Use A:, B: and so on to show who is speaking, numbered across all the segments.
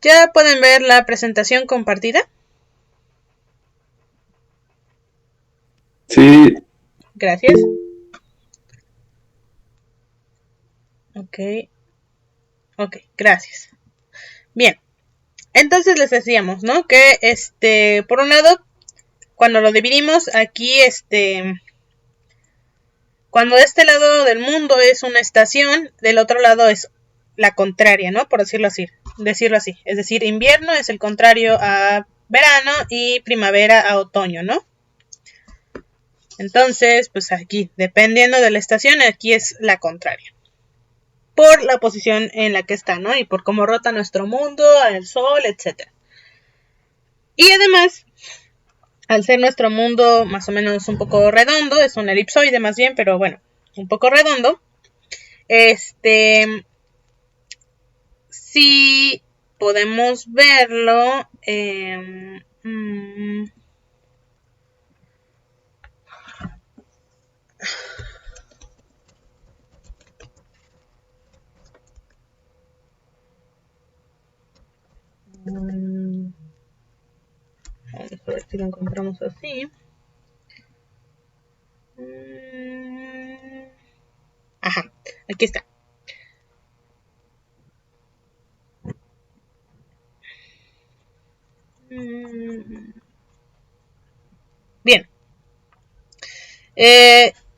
A: ¿Ya pueden ver la presentación compartida?
B: Sí.
A: Gracias. Ok, gracias. Bien, entonces les decíamos, ¿no? Que por un lado, cuando lo dividimos aquí, cuando de este lado del mundo es una estación, del otro lado es la contraria, ¿no? Por decirlo así. Es decir, invierno es el contrario a verano y primavera a otoño, ¿no? Entonces, pues aquí, dependiendo de la estación, aquí es la contraria. Por la posición en la que está, ¿no? Y por cómo rota nuestro mundo, el sol, etc. Y además, al ser nuestro mundo más o menos un poco redondo, es un elipsoide más bien, pero bueno, un poco redondo, sí podemos verlo. Vamos a ver si lo encontramos así. Ajá, aquí está. Bien.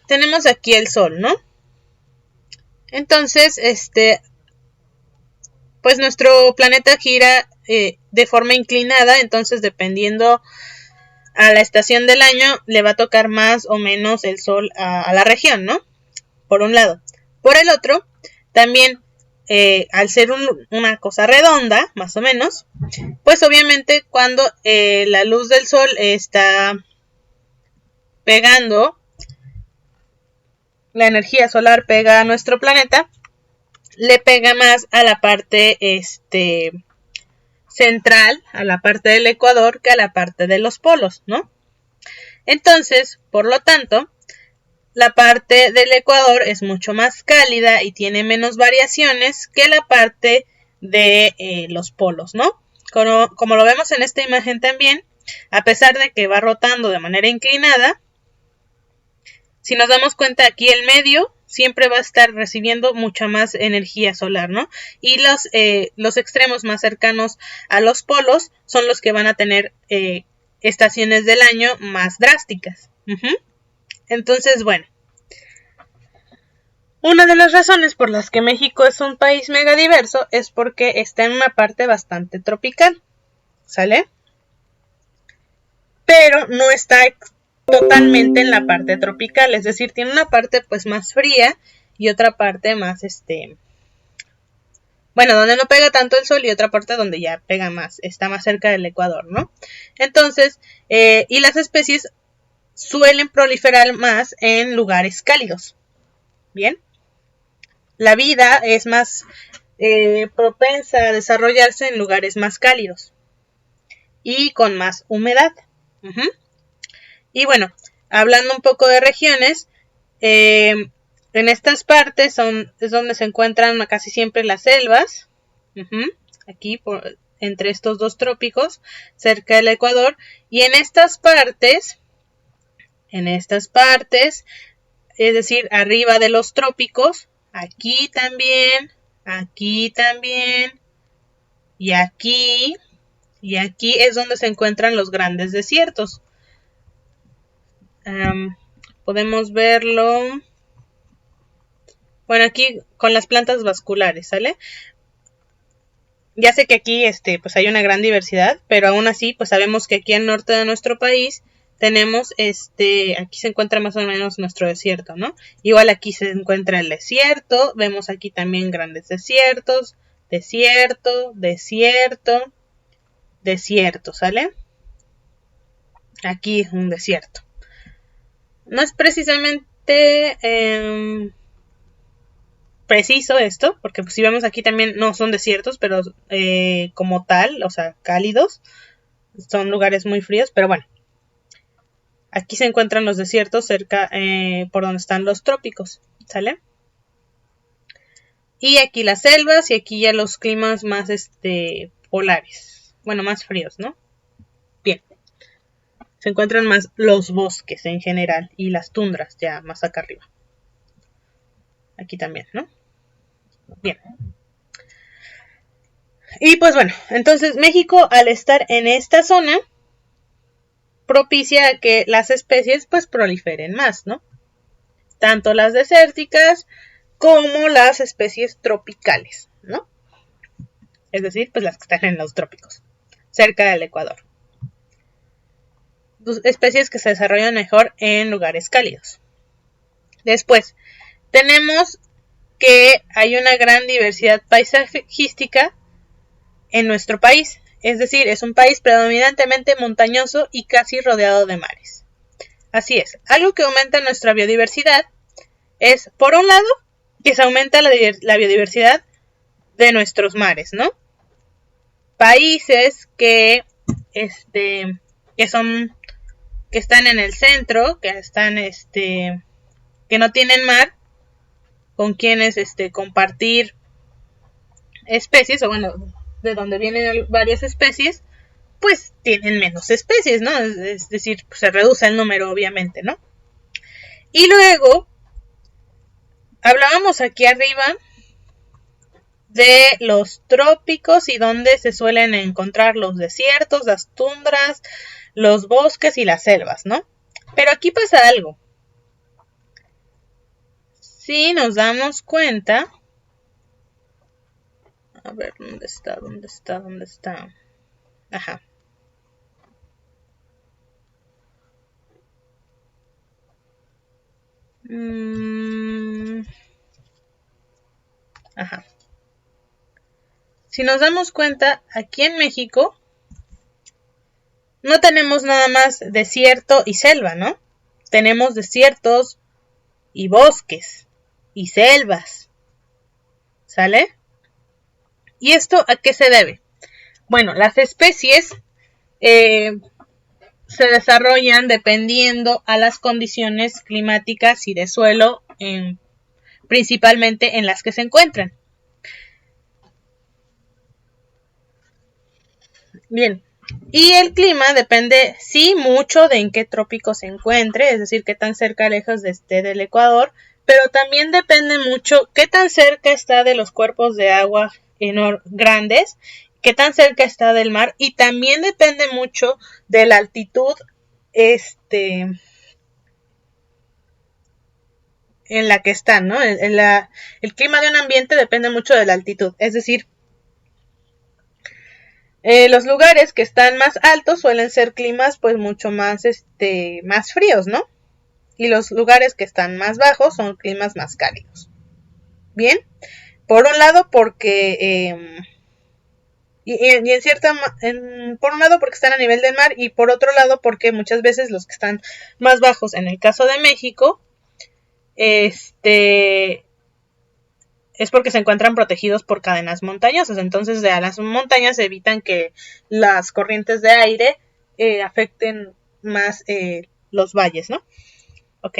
A: Tenemos aquí el sol, ¿no? Entonces, pues nuestro planeta gira de forma inclinada, entonces dependiendo a la estación del año le va a tocar más o menos el sol a la región, ¿no? Por un lado. Por el otro, también al ser una cosa redonda, más o menos, pues obviamente cuando la luz del sol está pegando, la energía solar pega a nuestro planeta, le pega más a la parte central, a la parte del ecuador, que a la parte de los polos, ¿no? Entonces, por lo tanto, la parte del ecuador es mucho más cálida y tiene menos variaciones que la parte de los polos, ¿no? Como lo vemos en esta imagen también, a pesar de que va rotando de manera inclinada, si nos damos cuenta aquí el medio siempre va a estar recibiendo mucha más energía solar, ¿no? Y los extremos más cercanos a los polos son los que van a tener estaciones del año más drásticas. Entonces, bueno, una de las razones por las que México es un país megadiverso es porque está en una parte bastante tropical, ¿sale? Pero no está totalmente en la parte tropical, es decir, tiene una parte pues más fría y otra parte más bueno, donde no pega tanto el sol y otra parte donde ya pega más, está más cerca del ecuador, ¿no? Entonces, y las especies suelen proliferar más en lugares cálidos. Bien, la vida es más propensa a desarrollarse en lugares más cálidos y con más humedad. Y bueno, hablando un poco de regiones, en estas partes es donde se encuentran casi siempre las selvas, aquí entre estos dos trópicos, cerca del Ecuador, y en estas partes, es decir, arriba de los trópicos, aquí también, y aquí es donde se encuentran los grandes desiertos. Podemos verlo, bueno, aquí con las plantas vasculares, ¿sale? Ya sé que aquí pues hay una gran diversidad, pero aún así pues sabemos que aquí al norte de nuestro país tenemos aquí se encuentra más o menos nuestro desierto, ¿no? Igual aquí se encuentra el desierto, vemos aquí también grandes desiertos, desierto, ¿sale? Aquí es un desierto. No es precisamente preciso esto, porque pues, si vemos aquí también no son desiertos, pero como tal, o sea, cálidos, son lugares muy fríos, pero bueno, aquí se encuentran los desiertos cerca por donde están los trópicos, ¿sale? Y aquí las selvas y aquí ya los climas más polares. Bueno, más fríos, ¿no? Bien. Se encuentran más los bosques en general y las tundras ya más acá arriba. Aquí también, ¿no? Bien. Y pues bueno, entonces México al estar en esta zona propicia que las especies pues proliferen más, ¿no? Tanto las desérticas como las especies tropicales, ¿no? Es decir, pues las que están en los trópicos, cerca del Ecuador. Especies que se desarrollan mejor en lugares cálidos. Después, tenemos que hay una gran diversidad paisajística en nuestro país. Es decir, es un país predominantemente montañoso y casi rodeado de mares. Así es, algo que aumenta nuestra biodiversidad es, por un lado, que se aumenta la biodiversidad de nuestros mares, ¿no? Países que son, que están en el centro, que están, que no tienen mar, con quienes, compartir especies, o bueno, de donde vienen varias especies, pues tienen menos especies, ¿no? Es decir, pues se reduce el número, obviamente, ¿no? Y luego, hablábamos aquí arriba de los trópicos y donde se suelen encontrar los desiertos, las tundras, los bosques y las selvas, ¿no? Pero aquí pasa algo. Si nos damos cuenta, a ver, ¿dónde está? Ajá. Ajá. Si nos damos cuenta, aquí en México no tenemos nada más desierto y selva, ¿no? Tenemos desiertos y bosques y selvas. ¿Sale? ¿Y esto a qué se debe? Bueno, las especies se desarrollan dependiendo a las condiciones climáticas y de suelo, principalmente en las que se encuentran. Bien, y el clima depende, sí, mucho de en qué trópico se encuentre, es decir, qué tan cerca lejos esté del Ecuador, pero también depende mucho qué tan cerca está de los cuerpos de agua grandes, qué tan cerca está del mar, y también depende mucho de la altitud en la que están, ¿no? El clima de un ambiente depende mucho de la altitud, es decir, los lugares que están más altos suelen ser climas pues mucho más, más fríos, ¿no? Y los lugares que están más bajos son climas más cálidos. Bien, por un lado porque por un lado porque están a nivel del mar y por otro lado porque muchas veces los que están más bajos, en el caso de México, es porque se encuentran protegidos por cadenas montañosas. Entonces, de las montañas evitan que las corrientes de aire afecten más los valles, ¿no? Ok.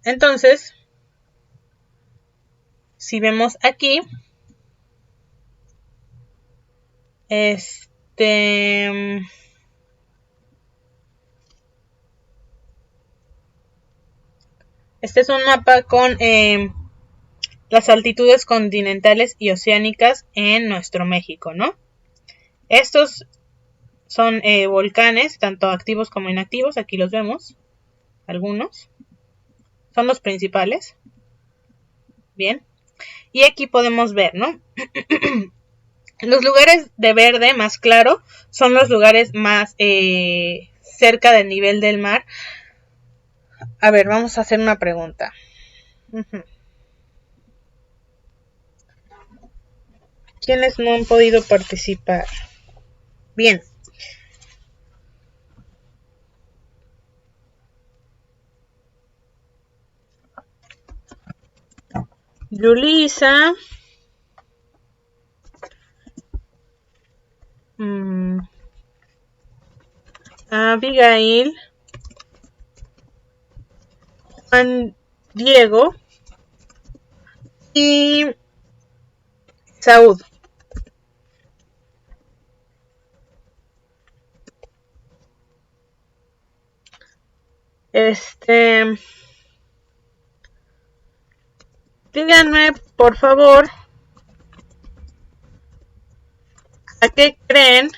A: Entonces, si vemos aquí, este es un mapa con las altitudes continentales y oceánicas en nuestro México, ¿no? Estos son volcanes, tanto activos como inactivos, aquí los vemos, algunos. Son los principales. Bien. Y aquí podemos ver, ¿no? Los lugares de verde más claro son los lugares más cerca del nivel del mar. A ver, vamos a hacer una pregunta. ¿Quiénes no han podido participar? Bien. Yulisa. Abigail. Juan Diego y Saúd. Díganme, por favor, ¿a qué creen?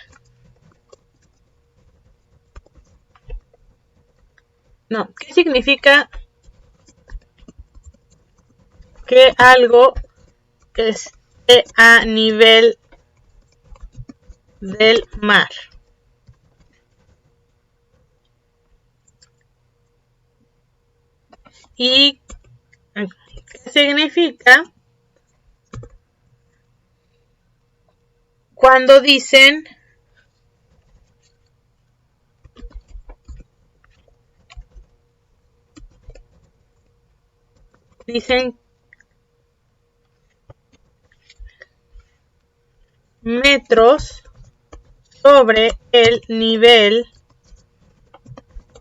A: No, ¿qué significa que algo esté a nivel del mar? ¿Y qué significa cuando dicen metros sobre el nivel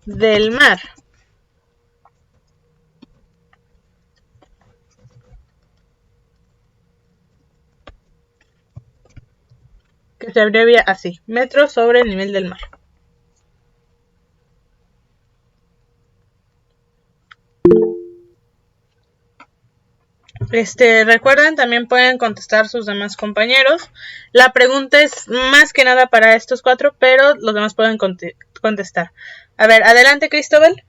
A: del mar? Que se abrevia así, metros sobre el nivel del mar. Recuerden, también pueden contestar sus demás compañeros. La pregunta es más que nada para estos 4, pero los demás pueden contestar. A ver, adelante, Cristóbal.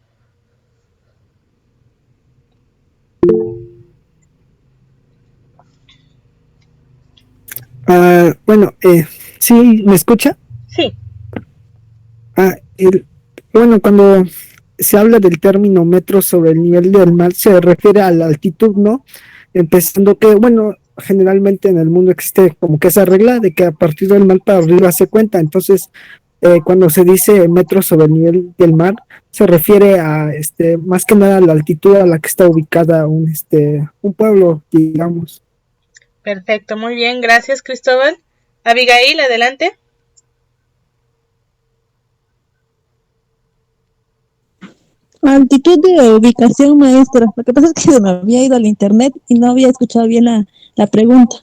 B: Bueno, ¿sí me escucha?
A: Sí.
B: Bueno, cuando se habla del término metros sobre el nivel del mar, se refiere a la altitud, ¿no? Empezando que, bueno, generalmente en el mundo existe como que esa regla de que a partir del mar para arriba se cuenta. Entonces, cuando se dice metros sobre el nivel del mar, se refiere a, más que nada a la altitud a la que está ubicada un pueblo, digamos.
A: Perfecto, muy bien, gracias, Cristóbal. Abigail, adelante.
C: Altitud de ubicación, maestra. Lo que pasa es que se me había ido al internet y no había escuchado bien la pregunta.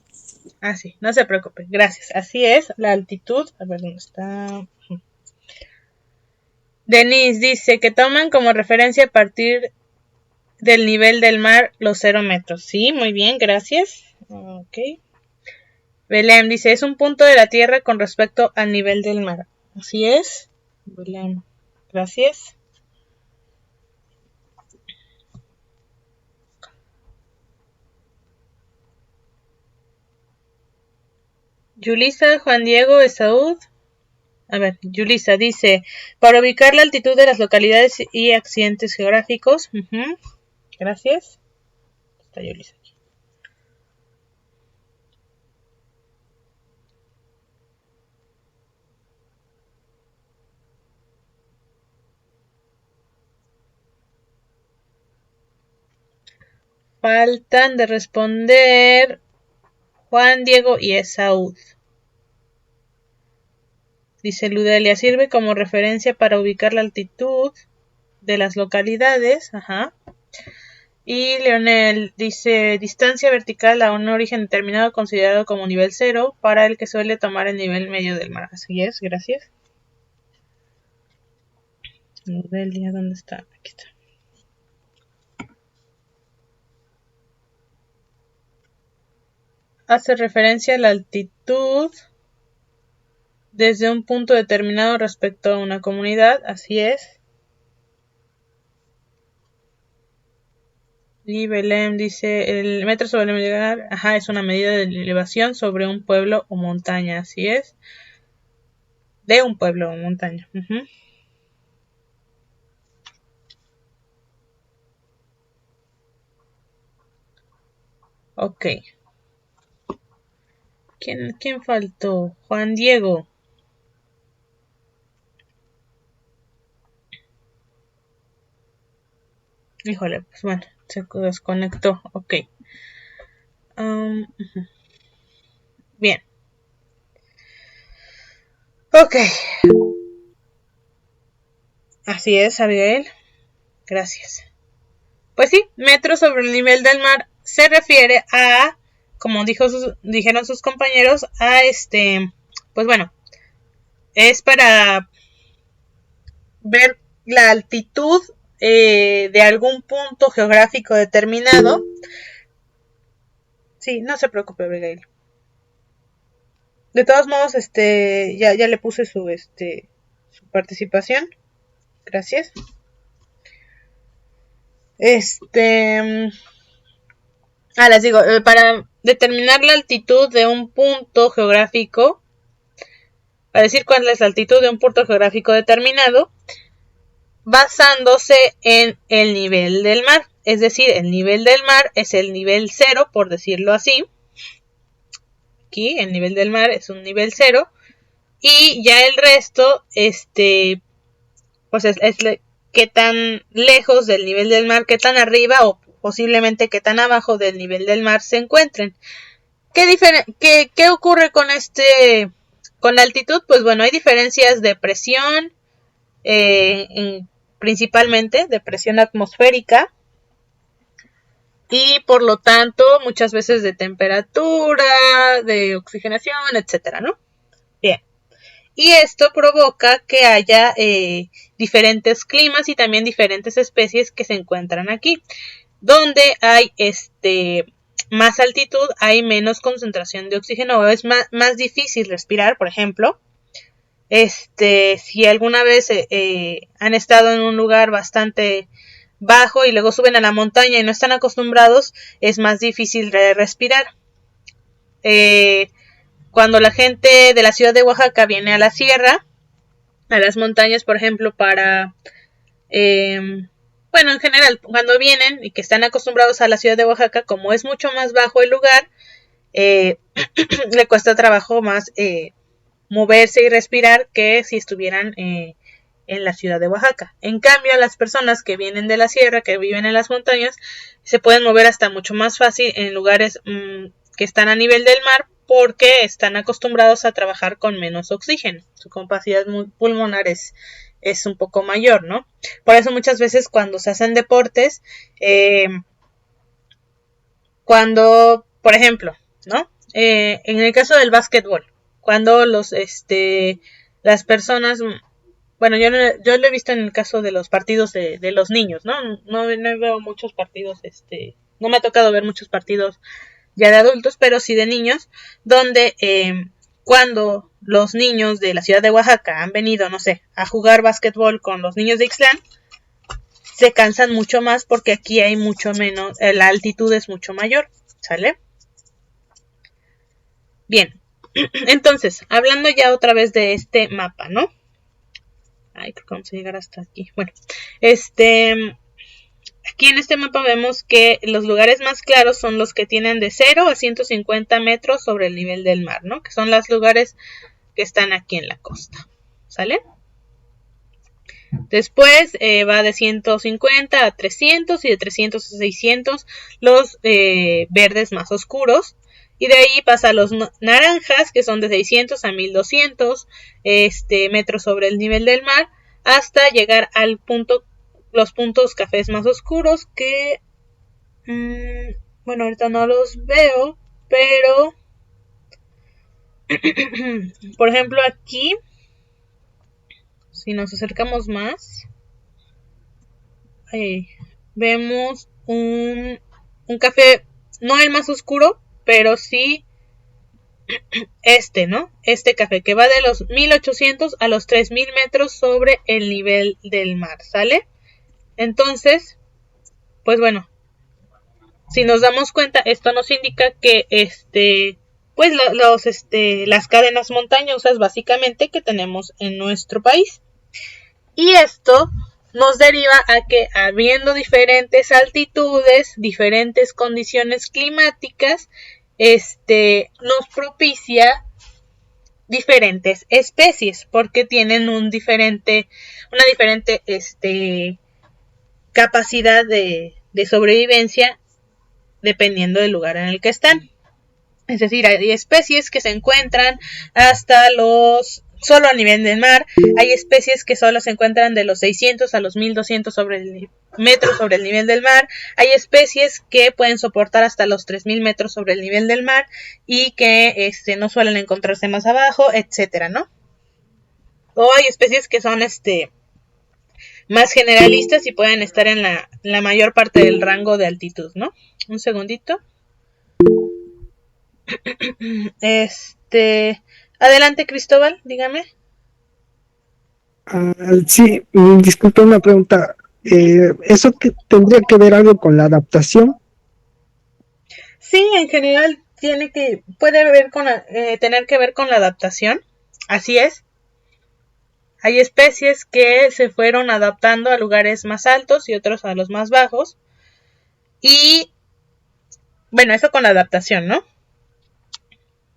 A: Sí, no se preocupe, gracias. Así es, la altitud. A ver, ¿dónde está? Denise dice que toman como referencia a partir del nivel del mar los 0 metros. Sí, muy bien, gracias. Ok. Belém dice, es un punto de la Tierra con respecto al nivel del mar. Así es. Belém, gracias. Yulisa, Juan Diego, Esaúd. A ver, Yulisa dice, para ubicar la altitud de las localidades y accidentes geográficos. Gracias. Está Yulisa aquí. Faltan de responder Juan Diego y Esaúd. Dice Ludelia, sirve como referencia para ubicar la altitud de las localidades. Ajá. Y Leonel dice, distancia vertical a un origen determinado considerado como nivel 0, para el que suele tomar el nivel medio del mar. Así es, gracias. Ludelia, ¿dónde está? Aquí está. Hace referencia a la altitud desde un punto determinado respecto a una comunidad. Así es. Y Belém dice, el metro sobre el nivel, es una medida de elevación sobre un pueblo o montaña, así es. De un pueblo o montaña. Ok. ¿Quién faltó? Juan Diego. Híjole, pues bueno, se desconectó. Ok. Bien. Ok. Así es, Abigail. Gracias. Pues sí, metros sobre el nivel del mar se refiere a, como dijeron sus compañeros, a pues bueno, es para ver la altitud de algún punto geográfico determinado. Sí, no se preocupe, Abigail. De todos modos, ya le puse su participación. Gracias. Les digo, para determinar la altitud de un punto geográfico, para decir cuál es la altitud de un punto geográfico determinado, basándose en el nivel del mar. Es decir, el nivel del mar es el nivel 0, por decirlo así. Aquí el nivel del mar es un nivel 0. Y ya el resto, pues es qué tan lejos del nivel del mar, qué tan arriba o posiblemente qué tan abajo del nivel del mar se encuentren. ¿Qué ocurre con con la altitud? Pues bueno, hay diferencias de presión, principalmente de presión atmosférica, y por lo tanto muchas veces de temperatura, de oxigenación, etcétera, ¿no? Bien. Y esto provoca que haya diferentes climas y también diferentes especies que se encuentran aquí. Donde hay más altitud, hay menos concentración de oxígeno, es más difícil respirar, por ejemplo. Si alguna vez han estado en un lugar bastante bajo y luego suben a la montaña y no están acostumbrados, es más difícil de respirar. Cuando la gente de la ciudad de Oaxaca viene a la sierra, a las montañas, por ejemplo, para... bueno, en general, cuando vienen y que están acostumbrados a la ciudad de Oaxaca, como es mucho más bajo el lugar, le cuesta trabajo más moverse y respirar que si estuvieran en la ciudad de Oaxaca. En cambio, las personas que vienen de la sierra, que viven en las montañas, se pueden mover hasta mucho más fácil en lugares que están a nivel del mar, porque están acostumbrados a trabajar con menos oxígeno. Su capacidad pulmonar es un poco mayor, ¿no? Por eso muchas veces cuando se hacen deportes, cuando, por ejemplo, ¿no? En el caso del básquetbol, cuando las personas, bueno, yo lo he visto en el caso de los partidos de los niños, ¿no? No veo muchos partidos, no me ha tocado ver muchos partidos ya de adultos, pero sí de niños, donde cuando los niños de la ciudad de Oaxaca han venido, no sé, a jugar básquetbol con los niños de Ixtlán, se cansan mucho más porque aquí hay mucho menos, la altitud es mucho mayor, ¿sale? Bien, entonces, hablando ya otra vez de este mapa, ¿no? Ay, creo que vamos a llegar hasta aquí. Bueno, aquí en este mapa vemos que los lugares más claros son los que tienen de 0 a 150 metros sobre el nivel del mar, ¿no? Que son los lugares que están aquí en la costa, ¿sale? Después va de 150 a 300 y de 300 a 600 los verdes más oscuros. Y de ahí pasa a los naranjas, que son de 600 a 1200 metros sobre el nivel del mar, hasta llegar al los puntos cafés más oscuros que, bueno, ahorita no los veo, pero, por ejemplo, aquí, si nos acercamos más, vemos un café, no el más oscuro, pero sí ¿no? Este café que va de los 1800 a los 3000 metros sobre el nivel del mar, ¿sale? Entonces, pues bueno, si nos damos cuenta, esto nos indica que pues las cadenas montañosas básicamente que tenemos en nuestro país. Y esto nos deriva a que habiendo diferentes altitudes, diferentes condiciones climáticas, nos propicia diferentes especies porque tienen una diferente capacidad de sobrevivencia dependiendo del lugar en el que están. Es decir, hay especies que se encuentran hasta los solo a nivel del mar. Hay especies que solo se encuentran de los 600 a los 1200 metros sobre el nivel del mar. Hay especies que pueden soportar hasta los 3000 metros sobre el nivel del mar y que no suelen encontrarse más abajo, etcétera, ¿no? O hay especies que son más generalistas y pueden estar en la mayor parte del rango de altitud, ¿no? Un segundito. Adelante, Cristóbal, dígame.
B: Sí, disculpe una pregunta. ¿Eso tendría que ver algo con la adaptación?
A: Sí, en general puede tener que ver con la adaptación. Así es. Hay especies que se fueron adaptando a lugares más altos y otros a los más bajos. Y bueno, eso con la adaptación, ¿no?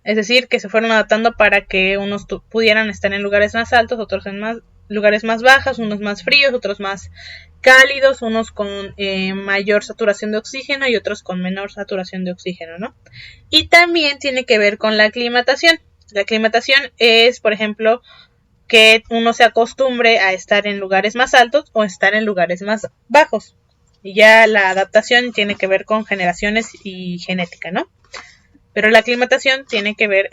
A: Es decir, que se fueron adaptando para que unos pudieran estar en lugares más altos, otros en lugares más bajos, unos más fríos, otros más cálidos, unos con mayor saturación de oxígeno y otros con menor saturación de oxígeno, ¿no? Y también tiene que ver con la aclimatación. La aclimatación es, por ejemplo, que uno se acostumbre a estar en lugares más altos o estar en lugares más bajos. Y ya la adaptación tiene que ver con generaciones y genética, ¿no? Pero la aclimatación tiene que ver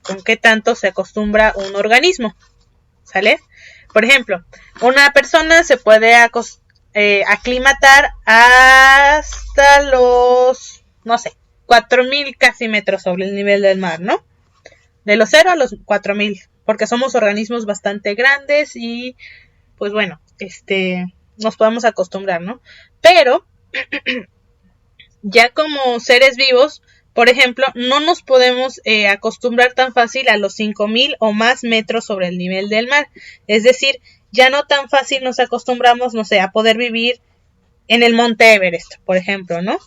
A: con qué tanto se acostumbra un organismo, ¿sale? Por ejemplo, una persona se puede aclimatar hasta los, no sé, 4000 casi metros sobre el nivel del mar, ¿no? De los 0 a los 4000, porque somos organismos bastante grandes y, pues bueno, nos podemos acostumbrar, ¿no? Pero, ya como seres vivos, por ejemplo, no nos podemos acostumbrar tan fácil a los 5000 o más metros sobre el nivel del mar. Es decir, ya no tan fácil nos acostumbramos, no sé, a poder vivir en el Monte Everest, por ejemplo, ¿no?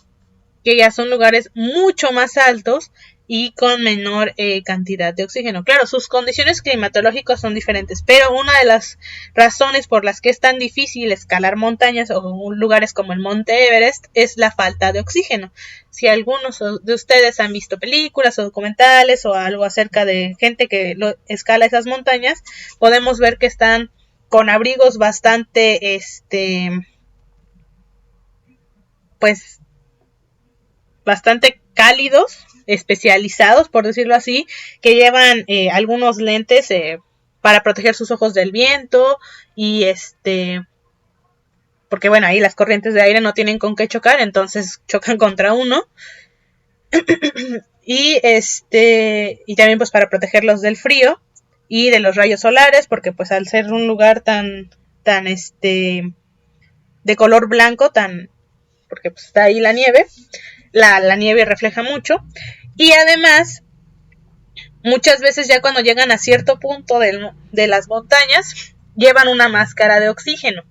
A: Que ya son lugares mucho más altos y con menor cantidad de oxígeno. Claro, sus condiciones climatológicas son diferentes, pero una de las razones por las que es tan difícil escalar montañas o lugares como el Monte Everest es la falta de oxígeno. Si algunos de ustedes han visto películas o documentales o algo acerca de gente que escala esas montañas, podemos ver que están con abrigos bastante, pues, bastante cálidos, especializados, por decirlo así, que llevan algunos lentes para proteger sus ojos del viento y porque bueno, ahí las corrientes de aire no tienen con qué chocar, entonces chocan contra uno. y y también pues para protegerlos del frío y de los rayos solares, porque pues al ser un lugar tan de color blanco, porque pues está ahí la nieve, la nieve refleja mucho. Y además, muchas veces ya cuando llegan a cierto punto de las montañas, llevan una máscara de oxígeno.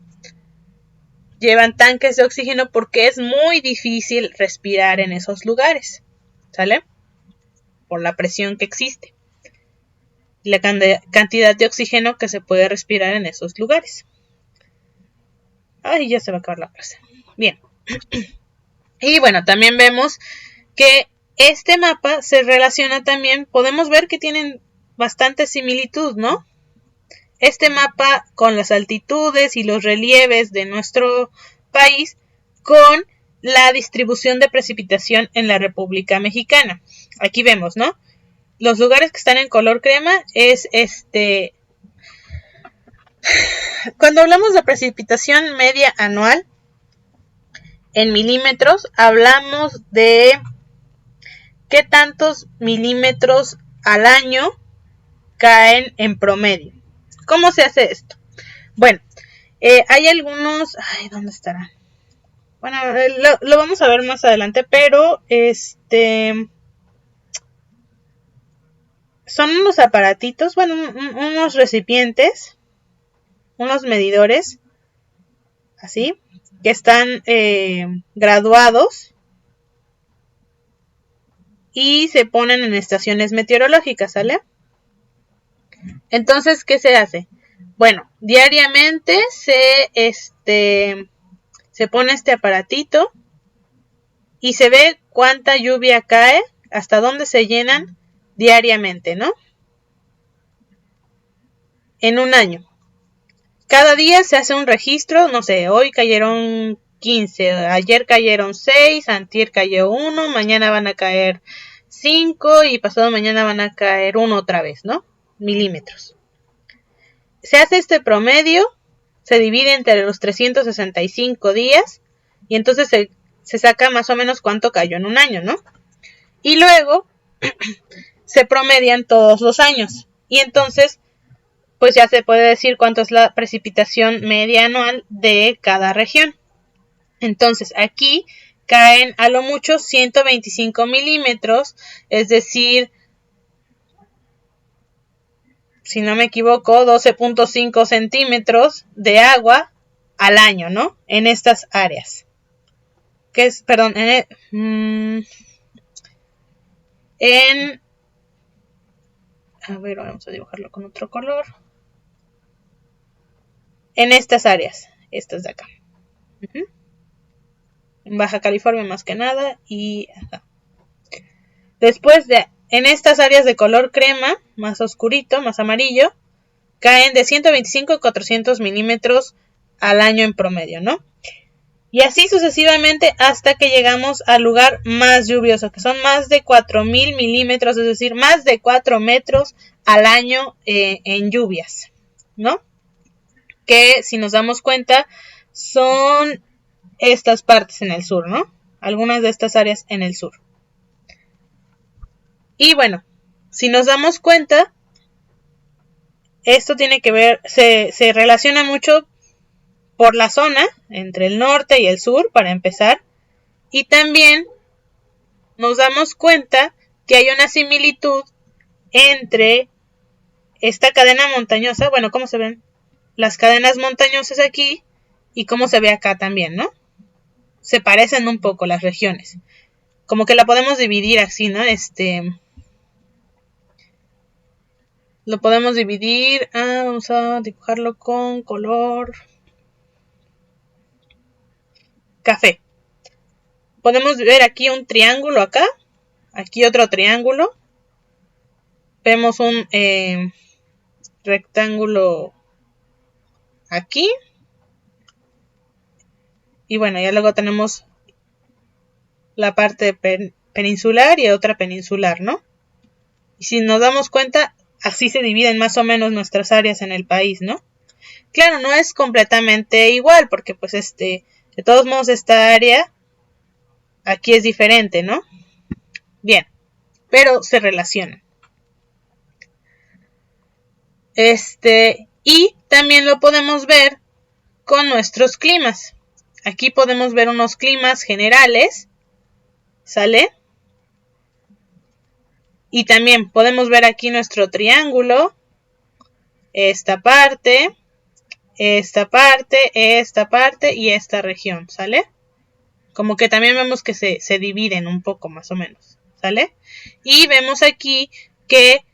A: Llevan tanques de oxígeno porque es muy difícil respirar en esos lugares, ¿sale? Por la presión que existe. La cantidad de oxígeno que se puede respirar en esos lugares. Ay, ya se va a acabar la frase. Bien. Y bueno, también vemos que este mapa se relaciona también, podemos ver que tienen bastante similitud, ¿no? Este mapa con las altitudes y los relieves de nuestro país con la distribución de precipitación en la República Mexicana. Aquí vemos, ¿no? Los lugares que están en color crema es Cuando hablamos de precipitación media anual en milímetros, hablamos de qué tantos milímetros al año caen en promedio. ¿Cómo se hace esto? Bueno, hay algunos... Ay, ¿dónde estará? Bueno, lo vamos a ver más adelante, pero son unos aparatitos, bueno, unos recipientes, unos medidores, así, que están graduados y se ponen en estaciones meteorológicas, ¿sale? Entonces, ¿qué se hace? Bueno, diariamente se pone este aparatito y se ve cuánta lluvia cae, hasta dónde se llenan diariamente, ¿no? en un año. Cada día se hace un registro, no sé, hoy cayeron 15, ayer cayeron 6, antier cayó 1, mañana van a caer 5 y pasado mañana van a caer 1 otra vez, ¿no? Milímetros. Se hace este promedio, se divide entre los 365 días y entonces se saca más o menos cuánto cayó en un año, ¿no? Y luego se promedian todos los años y entonces pues ya se puede decir cuánto es la precipitación media anual de cada región. Entonces aquí caen a lo mucho 125 milímetros, es decir, si no me equivoco, 12.5 centímetros de agua al año, ¿no? En estas áreas. Que es, perdón, a ver, vamos a dibujarlo con otro color. En estas áreas, estas de acá. En Baja California más que nada y acá. Después en estas áreas de color crema, más oscurito, más amarillo, caen de 125 a 400 milímetros al año en promedio, ¿no? Y así sucesivamente hasta que llegamos al lugar más lluvioso, que son más de 4.000 milímetros, es decir, más de 4 metros al año en lluvias, ¿no? Que si nos damos cuenta son estas partes en el sur, ¿no? Algunas de estas áreas en el sur. Y bueno, si nos damos cuenta, esto tiene que ver, se relaciona mucho por la zona entre el norte y el sur, para empezar. Y también nos damos cuenta que hay una similitud entre esta cadena montañosa, bueno, ¿cómo se ven? Las cadenas montañosas aquí y cómo se ve acá también, ¿no? Se parecen un poco las regiones. Como que la podemos dividir así, ¿no? Lo podemos dividir. Vamos a dibujarlo con color café. Podemos ver aquí un triángulo acá. Aquí otro triángulo. Vemos un rectángulo aquí. Y bueno, ya luego tenemos la parte peninsular y otra peninsular, ¿no? Y si nos damos cuenta, así se dividen más o menos nuestras áreas en el país, ¿no? Claro, no es completamente igual, porque pues de todos modos esta área aquí es diferente, ¿no? Bien, pero se relacionan. Y también lo podemos ver con nuestros climas. Aquí podemos ver unos climas generales, ¿sale? Y también podemos ver aquí nuestro triángulo, esta parte y esta región, ¿sale? Como que también vemos que se dividen un poco más o menos, ¿sale? Y vemos aquí que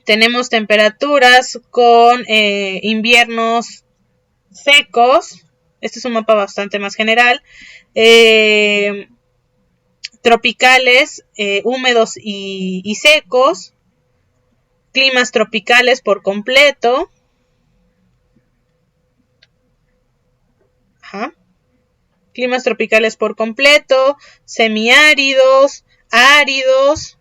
A: tenemos temperaturas con inviernos secos. Este es un mapa bastante más general. Tropicales, húmedos y secos. Climas tropicales por completo. Climas tropicales por completo. Semiáridos, áridos.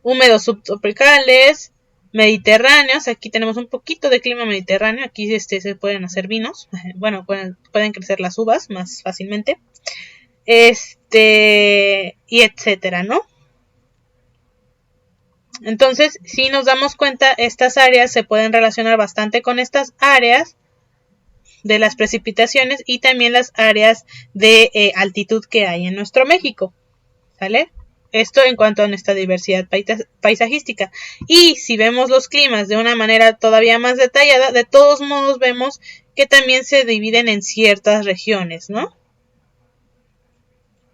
A: Húmedos subtropicales, mediterráneos. Aquí tenemos un poquito de clima mediterráneo. Aquí se pueden hacer vinos. Bueno, pueden crecer las uvas más fácilmente. Y etcétera, ¿no? Entonces, si nos damos cuenta, estas áreas se pueden relacionar bastante con estas áreas de las precipitaciones y también las áreas de altitud que hay en nuestro México, ¿sale? Esto en cuanto a nuestra diversidad paisajística. Y si vemos los climas de una manera todavía más detallada, de todos modos vemos que también se dividen en ciertas regiones, ¿no?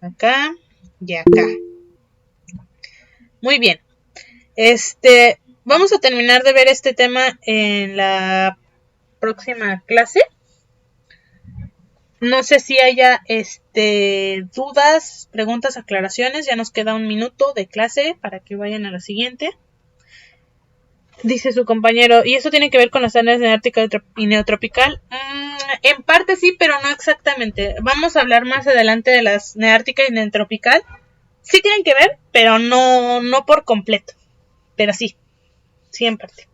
A: Acá y acá. Muy bien. Vamos a terminar de ver este tema en la próxima clase. No sé si haya dudas, preguntas, aclaraciones. Ya nos queda un minuto de clase para que vayan a la siguiente. Dice su compañero, ¿y eso tiene que ver con las áreas neártica y neotropical? En parte sí, pero no exactamente. Vamos a hablar más adelante de las neártica y neotropical. Sí tienen que ver, pero no por completo. Pero sí en parte.